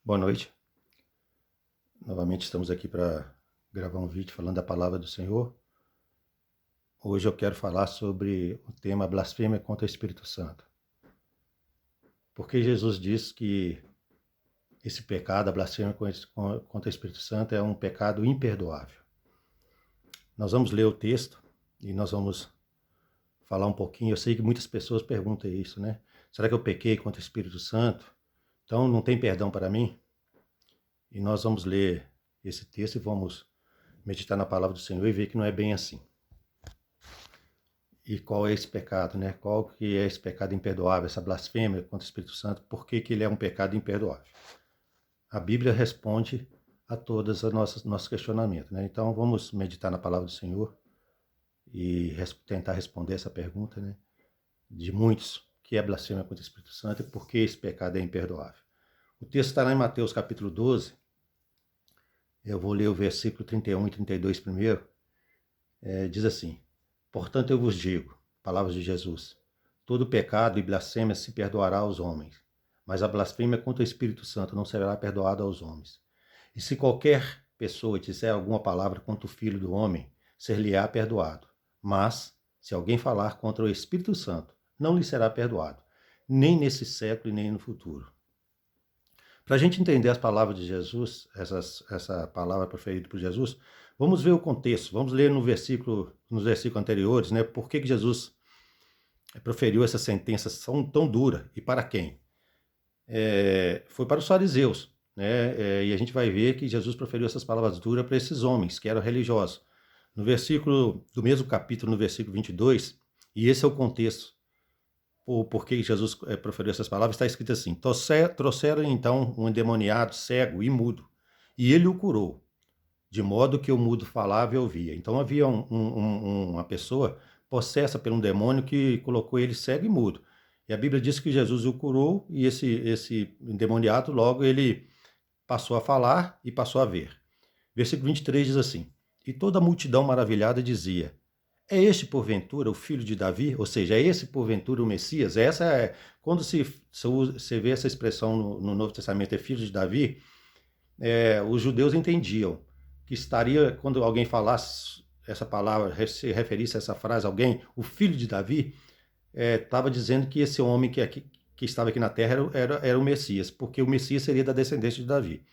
Boa noite. Novamente estamos aqui para gravar um vídeo falando da palavra do Senhor. Hoje eu quero falar sobre o tema blasfêmia contra o Espírito Santo. Porque Jesus diz que esse pecado, a blasfêmia contra o Espírito Santo, é um pecado imperdoável. Nós vamos ler o texto e nós vamos falar um pouquinho. Eu sei que muitas pessoas perguntam isso, né? Será que eu pequei contra o Espírito Santo? Então não tem perdão para mim? E nós vamos ler esse texto e vamos meditar na palavra do Senhor e ver que não é bem assim. E qual é esse pecado, né? Qual que é esse pecado imperdoável, essa blasfêmia contra o Espírito Santo? Por que ele é um pecado imperdoável? A Bíblia responde a todos os nossos questionamentos, né? Então vamos meditar na palavra do Senhor e tentar responder essa pergunta, né? De muitos, que é blasfêmia contra o Espírito Santo e por que esse pecado é imperdoável. O texto está lá em Mateus capítulo 12. Eu vou ler o versículo 31 e 32 primeiro. Diz assim: Portanto eu vos digo, palavras de Jesus, todo pecado e blasfêmia se perdoará aos homens, mas a blasfêmia contra o Espírito Santo não será perdoada aos homens. E se qualquer pessoa disser alguma palavra contra o Filho do Homem, ser-lhe-á perdoado. Mas, se alguém falar contra o Espírito Santo, não lhe será perdoado, nem nesse século e nem no futuro. Para a gente entender as palavras de Jesus, essa palavra proferida por Jesus, vamos ver o contexto, vamos ler nos versículos anteriores, né? Por que Jesus proferiu essa sentença tão dura e para quem? Foi para os fariseus, né? E a gente vai ver que Jesus proferiu essas palavras duras para esses homens que eram religiosos. No versículo do mesmo capítulo, no versículo 22, e esse é o contexto. Por que Jesus proferiu essas palavras, está escrito assim: trouxeram então um endemoniado, cego e mudo, e ele o curou, de modo que o mudo falava e ouvia. Então havia uma pessoa possessa por um demônio que colocou ele cego e mudo. E a Bíblia diz que Jesus o curou, e esse endemoniado logo ele passou a falar e passou a ver. Versículo 23 diz assim: E toda a multidão maravilhada dizia: É este, porventura, o filho de Davi? Ou seja, é esse, porventura, o Messias? Quando você vê essa expressão no Novo Testamento, é filho de Davi, os judeus entendiam que estaria, quando alguém falasse essa palavra, se referisse a essa frase, alguém, o filho de Davi, estava dizendo que esse homem que estava aqui na terra era o Messias, porque o Messias seria da descendência de Davi.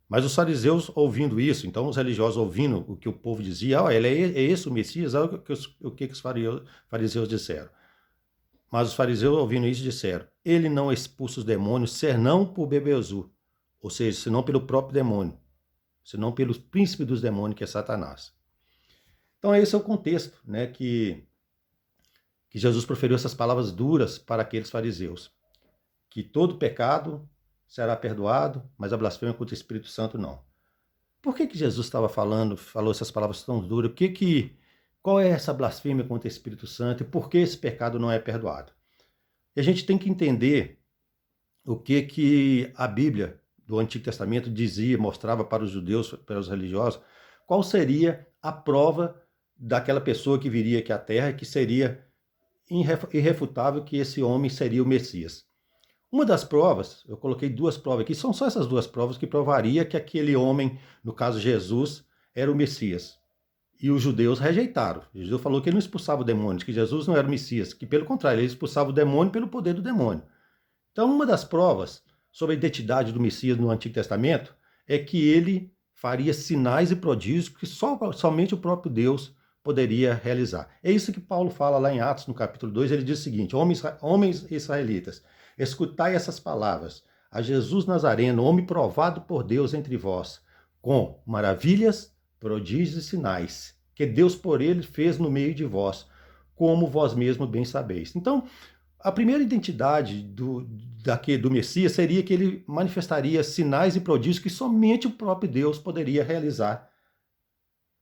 Mas os fariseus ouvindo isso, então os religiosos ouvindo o que o povo dizia, ele é esse o Messias, olha o que os fariseus disseram. Mas os fariseus ouvindo isso disseram: Ele não expulsa os demônios, senão por Beelzebul, ou seja, senão pelo próprio demônio, senão pelo príncipe dos demônios, que é Satanás. Então esse é o contexto, né, que Jesus proferiu essas palavras duras para aqueles fariseus, que todo pecado será perdoado, mas a blasfêmia contra o Espírito Santo não. Por que Jesus falou essas palavras tão duras? Qual é essa blasfêmia contra o Espírito Santo e por que esse pecado não é perdoado? E a gente tem que entender o que a Bíblia do Antigo Testamento dizia, mostrava para os judeus, para os religiosos, qual seria a prova daquela pessoa que viria aqui à Terra, que seria irrefutável que esse homem seria o Messias. Uma das provas, eu coloquei duas provas aqui, são só essas duas provas que provaria que aquele homem, no caso Jesus, era o Messias. E os judeus rejeitaram. O judeu falou que ele não expulsava o demônio, que Jesus não era o Messias, que pelo contrário, ele expulsava o demônio pelo poder do demônio. Então, uma das provas sobre a identidade do Messias no Antigo Testamento é que ele faria sinais e prodígios que somente o próprio Deus poderia realizar. É isso que Paulo fala lá em Atos, no capítulo 2, ele diz o seguinte: homens israelitas, escutai essas palavras. A Jesus Nazareno, homem provado por Deus entre vós, com maravilhas, prodígios e sinais, que Deus por ele fez no meio de vós, como vós mesmos bem sabeis. Então, a primeira identidade do Messias seria que ele manifestaria sinais e prodígios que somente o próprio Deus poderia realizar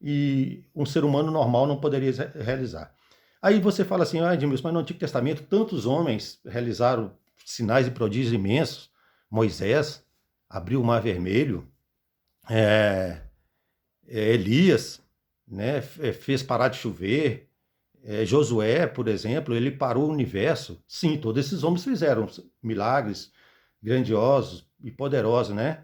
e um ser humano normal não poderia realizar. Aí você fala assim: Edmilson, mas no Antigo Testamento tantos homens realizaram sinais e prodígios imensos. Moisés abriu o Mar Vermelho, Elias, né, fez parar de chover, Josué, por exemplo, ele parou o universo. Sim, todos esses homens fizeram milagres, grandiosos e poderosos, né?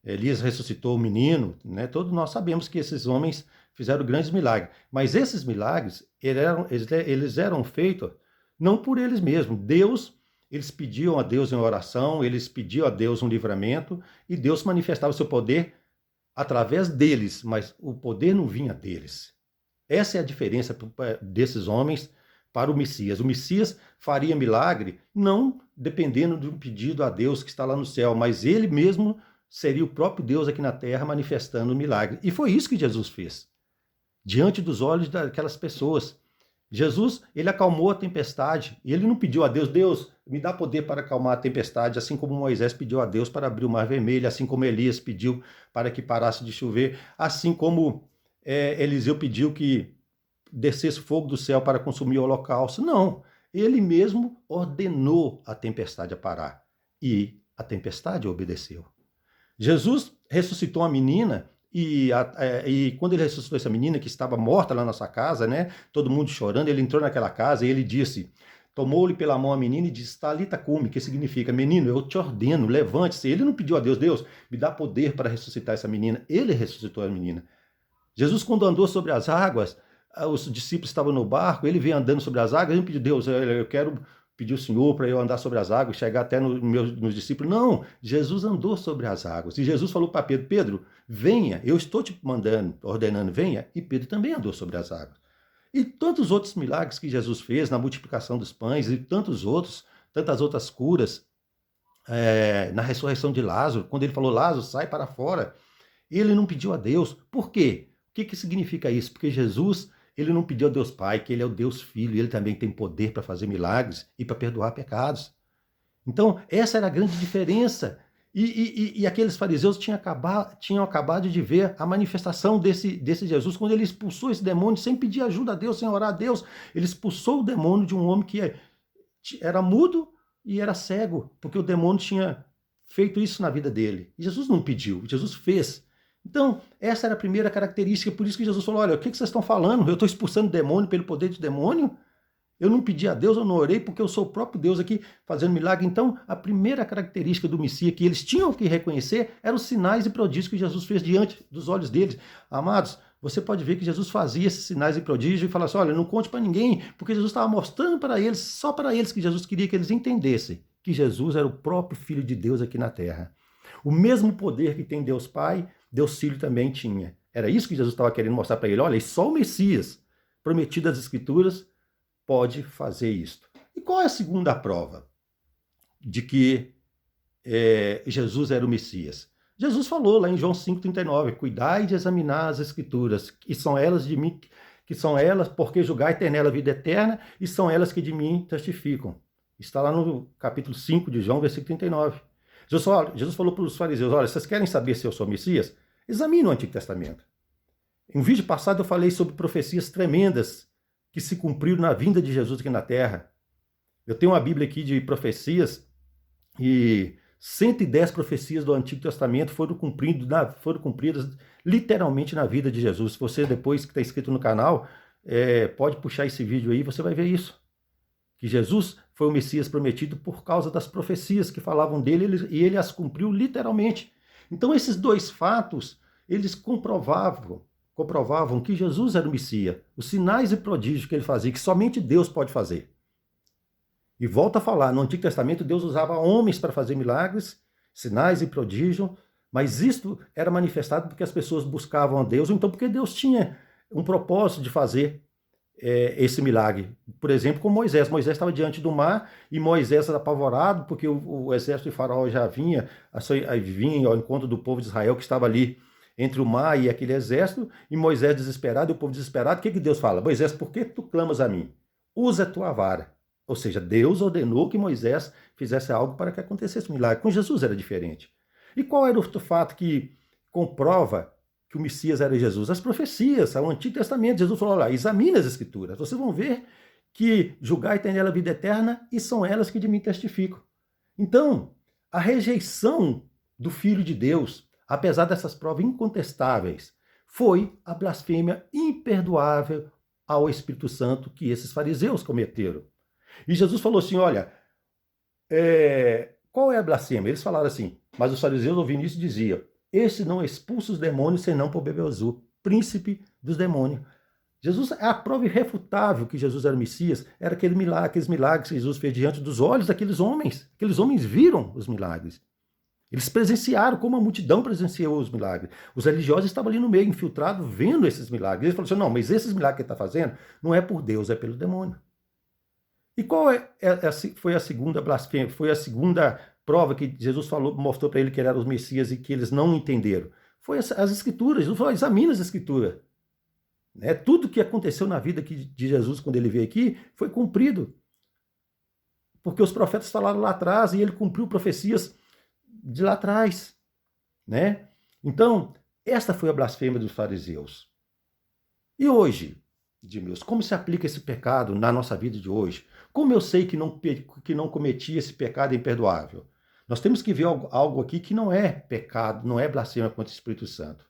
Elias ressuscitou o menino, né? Todos nós sabemos que esses homens fizeram grandes milagres. Mas esses milagres, eles eram feitos não por eles mesmos. Eles pediam a Deus em oração, eles pediam a Deus um livramento, e Deus manifestava o seu poder através deles, mas o poder não vinha deles. Essa é a diferença desses homens para o Messias. O Messias faria milagre não dependendo de um pedido a Deus que está lá no céu, mas ele mesmo seria o próprio Deus aqui na terra manifestando o milagre. E foi isso que Jesus fez, diante dos olhos daquelas pessoas. Jesus, ele acalmou a tempestade, e ele não pediu a Deus, Deus, me dá poder para acalmar a tempestade, assim como Moisés pediu a Deus para abrir o mar vermelho, assim como Elias pediu para que parasse de chover, assim como Eliseu pediu que descesse fogo do céu para consumir o holocausto. Não, ele mesmo ordenou a tempestade a parar, e a tempestade obedeceu. Jesus ressuscitou a menina, e quando ele ressuscitou essa menina que estava morta lá na nossa casa, né? Todo mundo chorando, ele entrou naquela casa e ele disse, tomou-lhe pela mão a menina e disse, Talita cumi, que significa, menino, eu te ordeno, levante-se. Ele não pediu a Deus, Deus, me dá poder para ressuscitar essa menina. Ele ressuscitou a menina. Jesus, quando andou sobre as águas, os discípulos estavam no barco, ele veio andando sobre as águas, ele pediu, Deus, eu quero pedir ao Senhor para eu andar sobre as águas, chegar até nos discípulos. Não, Jesus andou sobre as águas. E Jesus falou para Pedro, Pedro, venha, eu estou te mandando, ordenando, venha. E Pedro também andou sobre as águas. E tantos outros milagres que Jesus fez na multiplicação dos pães e tantas outras curas, na ressurreição de Lázaro, quando ele falou, Lázaro, sai para fora. Ele não pediu a Deus. Por quê? O que significa isso? Porque Jesus, ele não pediu a Deus Pai, que ele é o Deus Filho, e ele também tem poder para fazer milagres e para perdoar pecados. Então, essa era a grande diferença. E aqueles fariseus tinham acabado de ver a manifestação desse Jesus, quando ele expulsou esse demônio sem pedir ajuda a Deus, sem orar a Deus. Ele expulsou o demônio de um homem que era mudo e era cego, porque o demônio tinha feito isso na vida dele. E Jesus não pediu, Jesus fez. Então, essa era a primeira característica, por isso que Jesus falou, olha, o que vocês estão falando? Eu estou expulsando demônio pelo poder de demônio? Eu não pedi a Deus, eu não orei, porque eu sou o próprio Deus aqui fazendo milagre. Então, a primeira característica do Messias que eles tinham que reconhecer eram os sinais e prodígios que Jesus fez diante dos olhos deles. Amados, você pode ver que Jesus fazia esses sinais e prodígios e falava assim, olha, não conte para ninguém, porque Jesus estava mostrando para eles, só para eles, que Jesus queria que eles entendessem que Jesus era o próprio Filho de Deus aqui na terra. O mesmo poder que tem Deus Pai, Deus Filho também tinha. Era isso que Jesus estava querendo mostrar para ele. Olha, e só o Messias, prometido das Escrituras, pode fazer isto. E qual é a segunda prova de que Jesus era o Messias? Jesus falou lá em João 5,39, cuidai de examinar as Escrituras, que são elas de mim, que são elas, porque julgai ter nela a vida eterna, e são elas que de mim testificam. Está lá no capítulo 5 de João, versículo 39. Jesus falou para os fariseus, olha, vocês querem saber se eu sou Messias? Examine o Antigo Testamento. Em um vídeo passado eu falei sobre profecias tremendas que se cumpriram na vinda de Jesus aqui na Terra. Eu tenho uma Bíblia aqui de profecias e 110 profecias do Antigo Testamento foram cumpridas literalmente na vida de Jesus. Se você, depois que está inscrito no canal, pode puxar esse vídeo aí, você vai ver isso. Que Jesus foi o Messias prometido por causa das profecias que falavam dele, e ele as cumpriu literalmente. Então esses dois fatos, eles comprovavam que Jesus era o Messias, os sinais e prodígios que ele fazia, que somente Deus pode fazer. E volta a falar, no Antigo Testamento Deus usava homens para fazer milagres, sinais e prodígios, mas isto era manifestado porque as pessoas buscavam a Deus, ou então porque Deus tinha um propósito de fazer esse milagre. Por exemplo, com Moisés. Moisés estava diante do mar e Moisés era apavorado porque o exército de Faraó já vinha ao encontro do povo de Israel que estava ali entre o mar e aquele exército, e Moisés desesperado, e o povo desesperado. O que Deus fala? Moisés, por que tu clamas a mim? Usa a tua vara. Ou seja, Deus ordenou que Moisés fizesse algo para que acontecesse um milagre. Com Jesus era diferente. E qual era o fato que comprova que o Messias era Jesus? As profecias, o Antigo Testamento. Jesus falou lá, examine as Escrituras. Vocês vão ver que julgai tem nela a vida eterna, e são elas que de mim testificam. Então, a rejeição do Filho de Deus, apesar dessas provas incontestáveis, foi a blasfêmia imperdoável ao Espírito Santo que esses fariseus cometeram. E Jesus falou assim, olha, qual é a blasfêmia? Eles falaram assim, mas os fariseus ouvindo isso diziam, este não expulsa os demônios senão por Beelzebul, príncipe dos demônios. Jesus, a prova irrefutável que Jesus era o Messias, era aqueles milagres que Jesus fez diante dos olhos daqueles homens. Aqueles homens viram os milagres. Eles presenciaram, como a multidão presenciou os milagres. Os religiosos estavam ali no meio, infiltrados, vendo esses milagres. Eles falaram assim, não, mas esses milagres que ele está fazendo não é por Deus, é pelo demônio. E qual foi a segunda blasfêmia? Foi a segunda prova que Jesus mostrou para ele que ele era o Messias e que eles não entenderam? Foi as Escrituras. Jesus falou, examina as Escrituras. Tudo que aconteceu na vida de Jesus quando ele veio aqui foi cumprido. Porque os profetas falaram lá atrás e ele cumpriu profecias de lá atrás. Então, esta foi a blasfêmia dos fariseus. E hoje, Edmilson, como se aplica esse pecado na nossa vida de hoje? Como eu sei que não cometi esse pecado imperdoável? Nós temos que ver algo aqui que não é pecado, não é blasfêmia contra o Espírito Santo.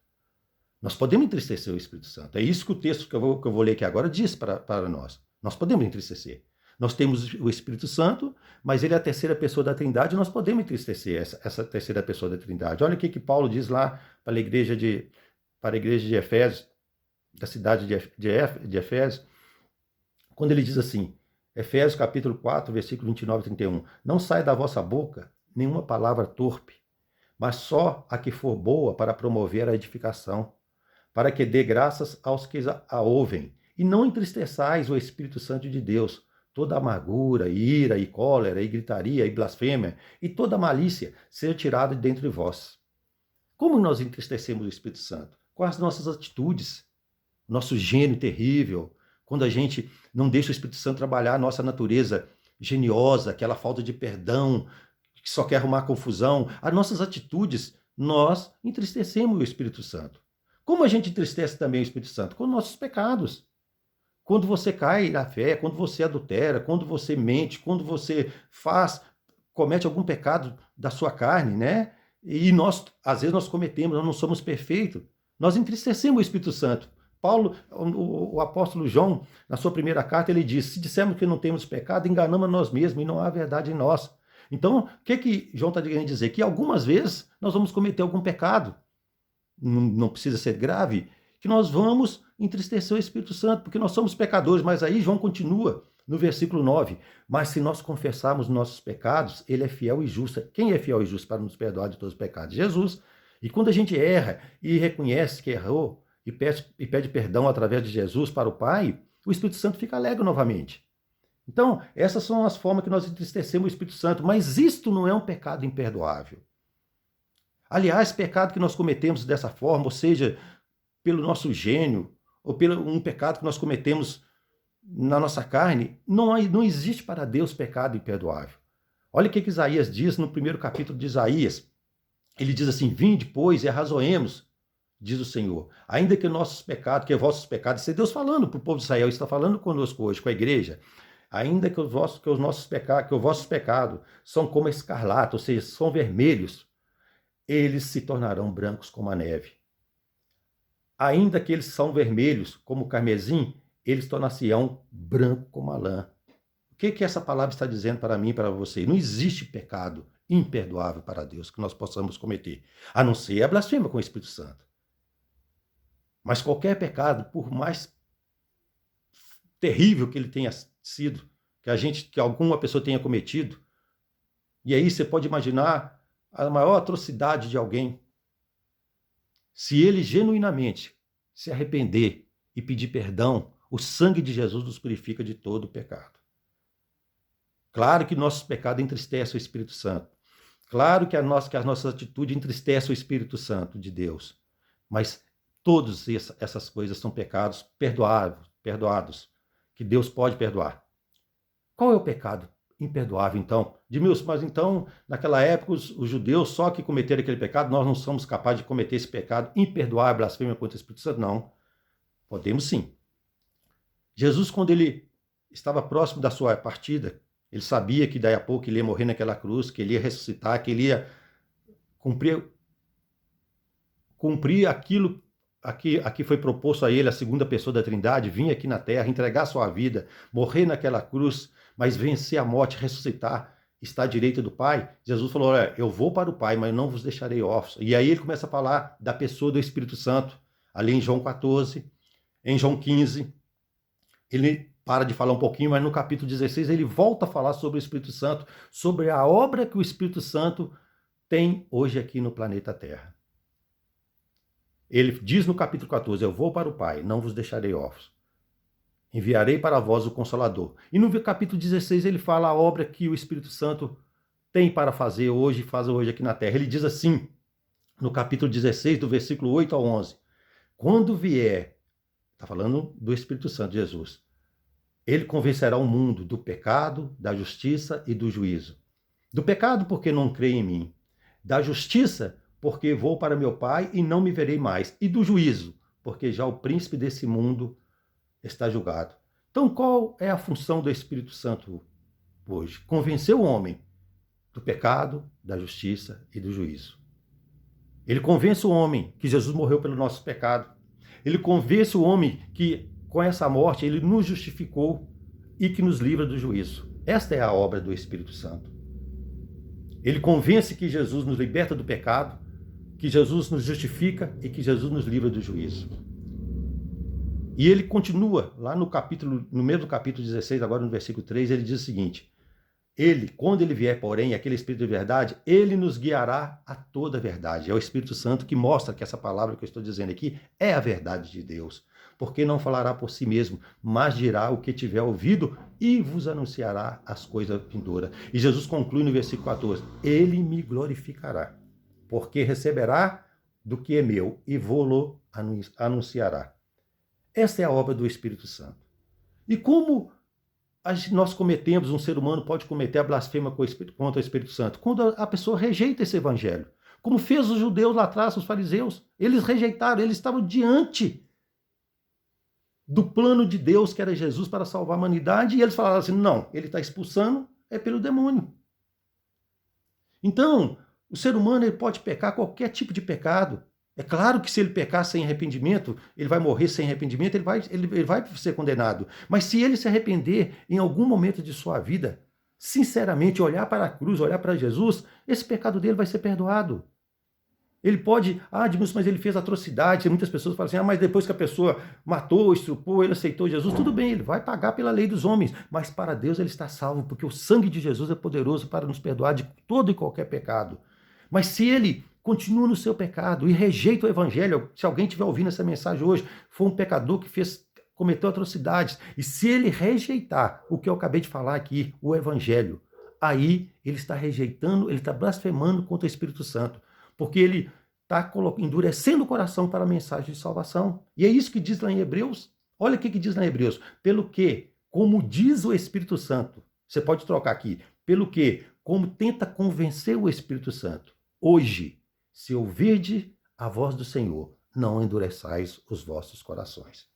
Nós podemos entristecer o Espírito Santo. É isso que o texto que eu vou ler aqui agora diz para nós. Nós podemos entristecer. Nós temos o Espírito Santo, mas ele é a terceira pessoa da Trindade, e nós podemos entristecer essa terceira pessoa da Trindade. Olha o que Paulo diz lá para a igreja de Efésios, da cidade de Efésios, quando ele diz assim, Efésios capítulo 4, versículo 29 e 31, não sai da vossa boca nenhuma palavra torpe, mas só a que for boa para promover a edificação, para que dê graças aos que a ouvem, e não entristeçais o Espírito Santo de Deus, toda amargura, ira e cólera, e gritaria, e blasfêmia, e toda malícia seja tirada de dentro de vós. Como nós entristecemos o Espírito Santo? Com as nossas atitudes, nosso gênio terrível, quando a gente não deixa o Espírito Santo trabalhar a nossa natureza geniosa, aquela falta de perdão, que só quer arrumar confusão, as nossas atitudes, nós entristecemos o Espírito Santo. Como a gente entristece também o Espírito Santo? Com nossos pecados. Quando você cai na fé, quando você adultera, quando você mente, quando você comete algum pecado da sua carne, E às vezes nós cometemos, nós não somos perfeitos. Nós entristecemos o Espírito Santo. Paulo, o apóstolo João, na sua primeira carta, ele diz, se dissermos que não temos pecado, enganamos a nós mesmos e não há verdade em nós. Então, o que João está querendo dizer? Que algumas vezes nós vamos cometer algum pecado. Não precisa ser grave, que nós vamos entristecer o Espírito Santo, porque nós somos pecadores, mas aí João continua no versículo 9, mas se nós confessarmos nossos pecados, ele é fiel e justo. Quem é fiel e justo para nos perdoar de todos os pecados? Jesus. E quando a gente erra e reconhece que errou e pede perdão através de Jesus para o Pai, o Espírito Santo fica alegre novamente. Então, essas são as formas que nós entristecemos o Espírito Santo, mas isto não é um pecado imperdoável. Aliás, pecado que nós cometemos dessa forma, ou seja, pelo nosso gênio, ou pelo um pecado que nós cometemos na nossa carne, não existe para Deus pecado imperdoável. Olha o que Isaías diz no primeiro capítulo de Isaías. Ele diz assim, vinde, pois, e arrazoemos, diz o Senhor. Ainda que nossos pecados, que vossos pecados, isso é Deus falando para o povo de Israel, está falando conosco hoje, com a igreja, ainda que os vossos pecados são como escarlata, ou seja, são vermelhos, eles se tornarão brancos como a neve. Ainda que eles são vermelhos como o carmesim, eles tornar-se-ão branco como a lã. O que essa palavra está dizendo para mim e para você? Não existe pecado imperdoável para Deus que nós possamos cometer, a não ser a blasfêmia com o Espírito Santo. Mas qualquer pecado, por mais terrível que ele tenha sido, que alguma pessoa tenha cometido, e aí você pode imaginar a maior atrocidade de alguém, se ele genuinamente se arrepender e pedir perdão, o sangue de Jesus nos purifica de todo o pecado. Claro que nossos pecados entristecem o Espírito Santo. Claro que as nossas atitudes entristecem o Espírito Santo de Deus. Mas todas essas coisas são pecados perdoados, que Deus pode perdoar. Qual é o pecado imperdoável, então? Edmilson, mas então, naquela época, os judeus só que cometeram aquele pecado, nós não somos capazes de cometer esse pecado imperdoável, blasfêmia contra o Espírito Santo? Não. Podemos sim. Jesus, quando ele estava próximo da sua partida, ele sabia que daí a pouco ele ia morrer naquela cruz, que ele ia ressuscitar, que ele ia cumprir aquilo aqui foi proposto a ele, a segunda pessoa da Trindade, vir aqui na terra, entregar sua vida, morrer naquela cruz, mas vencer a morte, ressuscitar está à direita do Pai, Jesus falou, olha, eu vou para o Pai, mas não vos deixarei órfãos. E aí ele começa a falar da pessoa do Espírito Santo, ali em João 14, em João 15, ele para de falar um pouquinho, mas no capítulo 16 ele volta a falar sobre o Espírito Santo, sobre a obra que o Espírito Santo tem hoje aqui no planeta Terra. Ele diz no capítulo 14, eu vou para o Pai, não vos deixarei órfãos. Enviarei para vós o Consolador. E no capítulo 16 ele fala a obra que o Espírito Santo tem para fazer hoje, faz hoje aqui na Terra. Ele diz assim, no capítulo 16, do versículo 8 ao 11, quando vier, está falando do Espírito Santo, Jesus, ele convencerá o mundo do pecado, da justiça e do juízo. Do pecado, porque não crê em mim. Da justiça, porque vou para meu Pai e não me verei mais. E do juízo, porque já o príncipe desse mundo está julgado. Então, qual é a função do Espírito Santo hoje? Convencer o homem do pecado, da justiça e do juízo. Ele convence o homem que Jesus morreu pelo nosso pecado. Ele convence o homem que, com essa morte, ele nos justificou e que nos livra do juízo. Esta é a obra do Espírito Santo. Ele convence que Jesus nos liberta do pecado, que Jesus nos justifica e que Jesus nos livra do juízo. E ele continua, lá no mesmo capítulo 16, agora no versículo 3, ele diz o seguinte, ele, quando ele vier, porém, aquele Espírito de verdade, ele nos guiará a toda a verdade. É o Espírito Santo que mostra que essa palavra que eu estou dizendo aqui é a verdade de Deus. Porque não falará por si mesmo, mas dirá o que tiver ouvido e vos anunciará as coisas vindouras. E Jesus conclui no versículo 14, ele me glorificará, porque receberá do que é meu e vou-lo anunciará. Essa é a obra do Espírito Santo. E como nós cometemos, um ser humano pode cometer a blasfêmia contra o Espírito Santo? Quando a pessoa rejeita esse evangelho. Como fez os judeus lá atrás, os fariseus. Eles rejeitaram, eles estavam diante do plano de Deus, que era Jesus para salvar a humanidade, e eles falaram assim, não, ele está expulsando, é pelo demônio. Então, o ser humano ele pode pecar qualquer tipo de pecado. É claro que se ele pecar sem arrependimento, ele vai morrer sem arrependimento, ele vai ser condenado. Mas se ele se arrepender em algum momento de sua vida, sinceramente, olhar para a cruz, olhar para Jesus, esse pecado dele vai ser perdoado. Ele pode, Edmilson, mas ele fez atrocidade. Muitas pessoas falam assim, mas depois que a pessoa matou, estrupou, ele aceitou Jesus, tudo bem, ele vai pagar pela lei dos homens. Mas para Deus ele está salvo, porque o sangue de Jesus é poderoso para nos perdoar de todo e qualquer pecado. Mas se ele continua no seu pecado e rejeita o evangelho, se alguém estiver ouvindo essa mensagem hoje, foi um pecador que cometeu atrocidades, e se ele rejeitar o que eu acabei de falar aqui, o evangelho, aí ele está rejeitando, ele está blasfemando contra o Espírito Santo, porque ele está endurecendo o coração para a mensagem de salvação. E é isso que diz lá em Hebreus. Olha o que diz lá em Hebreus. Pelo que, como diz o Espírito Santo, você pode trocar aqui, pelo que, como tenta convencer o Espírito Santo, hoje, se ouvirde a voz do Senhor, não endureçais os vossos corações.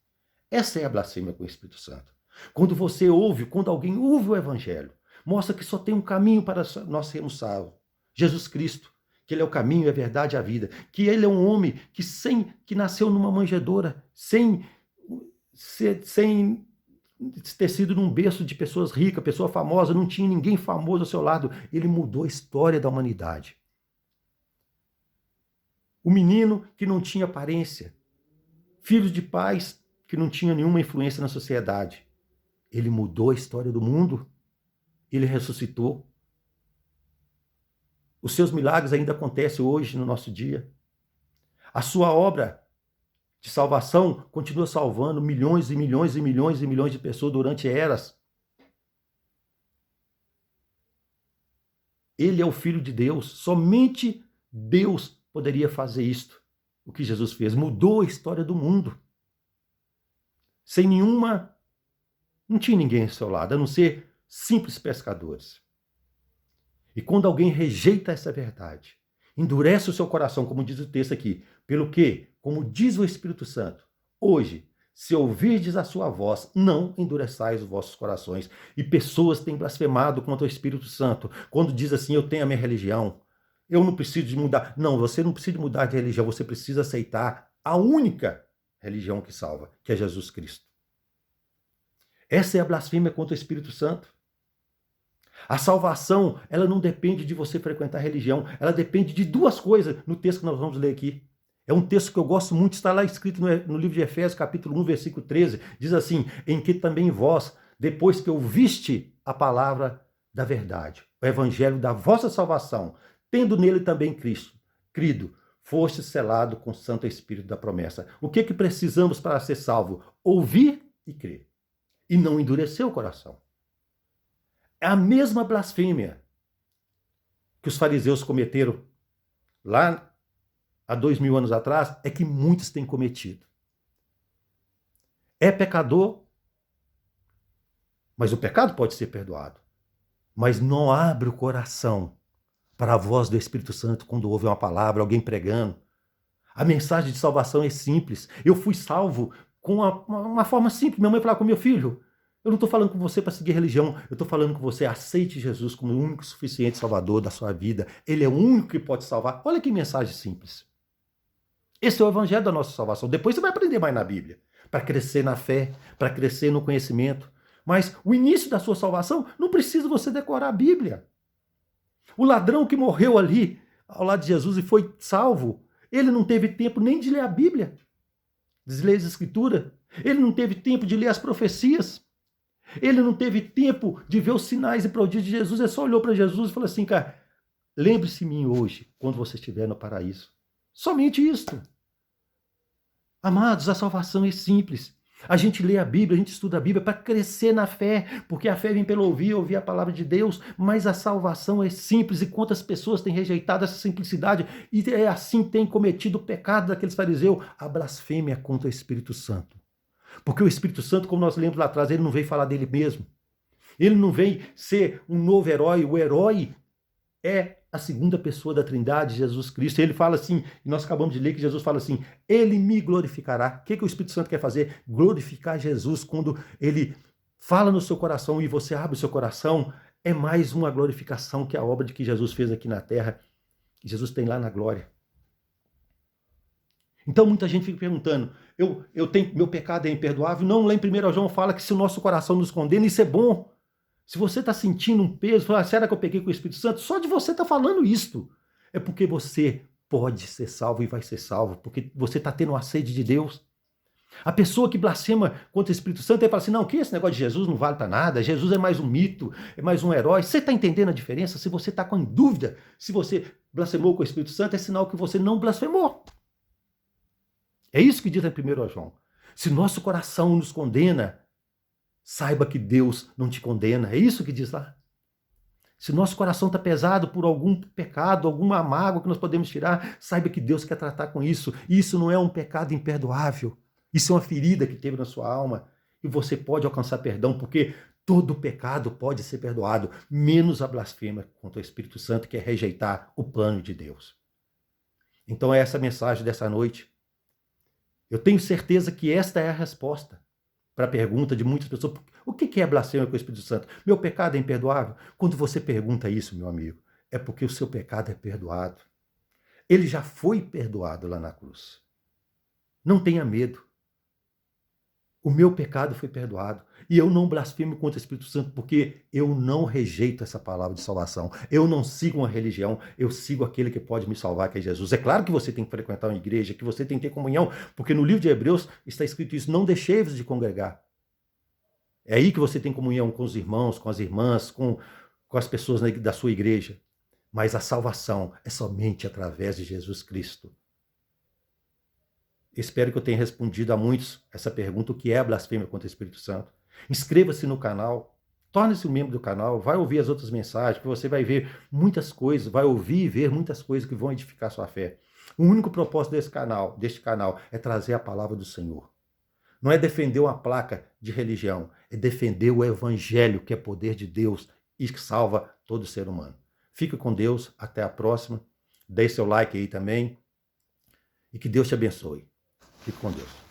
Essa é a blasfêmia com o Espírito Santo. Quando você ouve, quando alguém ouve o Evangelho, mostra que só tem um caminho para nós sermos salvos. Jesus Cristo, que Ele é o caminho, a verdade e a vida. Que Ele é um homem que nasceu numa manjedoura, sem ter sido num berço de pessoas ricas, pessoa famosa, não tinha ninguém famoso ao seu lado. Ele mudou a história da humanidade. O menino que não tinha aparência, filho de pais que não tinham nenhuma influência na sociedade. Ele mudou a história do mundo, ele ressuscitou. Os seus milagres ainda acontecem hoje no nosso dia. A sua obra de salvação continua salvando milhões e milhões e milhões e milhões de pessoas durante eras. Ele é o Filho de Deus, somente Deus poderia fazer isto. O que Jesus fez, mudou a história do mundo. Sem nenhuma... Não tinha ninguém ao seu lado, a não ser simples pescadores. E quando alguém rejeita essa verdade, endurece o seu coração, como diz o texto aqui, pelo que, como diz o Espírito Santo, hoje, se ouvirdes a sua voz, não endureçais os vossos corações. E pessoas têm blasfemado contra o Espírito Santo, quando diz assim, eu tenho a minha religião, eu não preciso de mudar. Não, você não precisa mudar de religião, você precisa aceitar a única religião que salva, que é Jesus Cristo. Essa é a blasfêmia contra o Espírito Santo. A salvação, ela não depende de você frequentar a religião, ela depende de duas coisas no texto que nós vamos ler aqui. É um texto que eu gosto muito, está lá escrito no livro de Efésios, capítulo 1, versículo 13, diz assim, em que também vós, depois que ouviste a palavra da verdade, o evangelho da vossa salvação, tendo nele também Cristo, crido, foste selado com o Santo Espírito da promessa. O que precisamos para ser salvo? Ouvir e crer. E não endurecer o coração. É a mesma blasfêmia que os fariseus cometeram lá há 2000 anos atrás, é que muitos têm cometido. É pecador, mas o pecado pode ser perdoado. Mas não abre o coração para a voz do Espírito Santo quando ouve uma palavra, alguém pregando. A mensagem de salvação é simples. Eu fui salvo com uma forma simples. Minha mãe falava com meu filho, eu não estou falando com você para seguir religião, eu estou falando com você, aceite Jesus como o único suficiente salvador da sua vida. Ele é o único que pode salvar. Olha que mensagem simples. Esse é o evangelho da nossa salvação. Depois você vai aprender mais na Bíblia, para crescer na fé, para crescer no conhecimento. Mas o início da sua salvação não precisa você decorar a Bíblia. O ladrão que morreu ali, ao lado de Jesus e foi salvo, ele não teve tempo nem de ler a Bíblia, de ler as Escrituras. Ele não teve tempo de ler as profecias. Ele não teve tempo de ver os sinais e prodígios de Jesus. Ele só olhou para Jesus e falou assim, cara, lembre-se de mim hoje, quando você estiver no paraíso. Somente isto. Amados, a salvação é simples. A gente lê a Bíblia, a gente estuda a Bíblia para crescer na fé, porque a fé vem pelo ouvir a palavra de Deus, mas a salvação é simples, e quantas pessoas têm rejeitado essa simplicidade e assim têm cometido o pecado daqueles fariseus, a blasfêmia contra o Espírito Santo. Porque o Espírito Santo, como nós lemos lá atrás, ele não veio falar dele mesmo. Ele não veio ser um novo herói. O herói é a segunda pessoa da Trindade, Jesus Cristo. Ele fala assim, e nós acabamos de ler que Jesus fala assim, ele me glorificará. O que o Espírito Santo quer fazer? Glorificar Jesus. Quando ele fala no seu coração e você abre o seu coração, é mais uma glorificação que a obra de que Jesus fez aqui na terra, que Jesus tem lá na glória. Então muita gente fica perguntando, meu pecado é imperdoável? Não, lá em 1 João fala que se o nosso coração nos condena, isso é bom. Se você está sentindo um peso, fala, será que eu peguei com o Espírito Santo? Só de você estar falando isto. É porque você pode ser salvo e vai ser salvo, porque você está tendo uma sede de Deus. A pessoa que blasfema contra o Espírito Santo, ele fala assim, não, que esse negócio de Jesus não vale para nada, Jesus é mais um mito, é mais um herói. Você está entendendo a diferença? Se você está com dúvida, se você blasfemou com o Espírito Santo, é sinal que você não blasfemou. É isso que diz em 1 João. Se nosso coração nos condena, saiba que Deus não te condena. É isso que diz lá. Se nosso coração está pesado por algum pecado, alguma mágoa que nós podemos tirar, saiba que Deus quer tratar com isso. E isso não é um pecado imperdoável. Isso é uma ferida que teve na sua alma. E você pode alcançar perdão, porque todo pecado pode ser perdoado, menos a blasfêmia contra o Espírito Santo, que é rejeitar o plano de Deus. Então é essa a mensagem dessa noite. Eu tenho certeza que esta é a resposta para a pergunta de muitas pessoas. O que é blasfêmia com o Espírito Santo? Meu pecado é imperdoável? Quando você pergunta isso, meu amigo, é porque o seu pecado é perdoado. Ele já foi perdoado lá na cruz. Não tenha medo. O meu pecado foi perdoado. E eu não blasfemo contra o Espírito Santo porque eu não rejeito essa palavra de salvação. Eu não sigo uma religião, eu sigo aquele que pode me salvar, que é Jesus. É claro que você tem que frequentar uma igreja, que você tem que ter comunhão, porque no livro de Hebreus está escrito isso, não deixeis de congregar. É aí que você tem comunhão com os irmãos, com as irmãs, com as pessoas da sua igreja. Mas a salvação é somente através de Jesus Cristo. Espero que eu tenha respondido a muitos essa pergunta, o que é a blasfêmia contra o Espírito Santo. Inscreva-se no canal, torne-se um membro do canal, vai ouvir as outras mensagens, que você vai ver muitas coisas, vai ouvir e ver muitas coisas que vão edificar a sua fé. O único propósito deste canal é trazer a palavra do Senhor. Não é defender uma placa de religião, é defender o evangelho, que é poder de Deus e que salva todo ser humano. Fique com Deus, até a próxima. Deixe seu like aí também e que Deus te abençoe. Fique com Deus.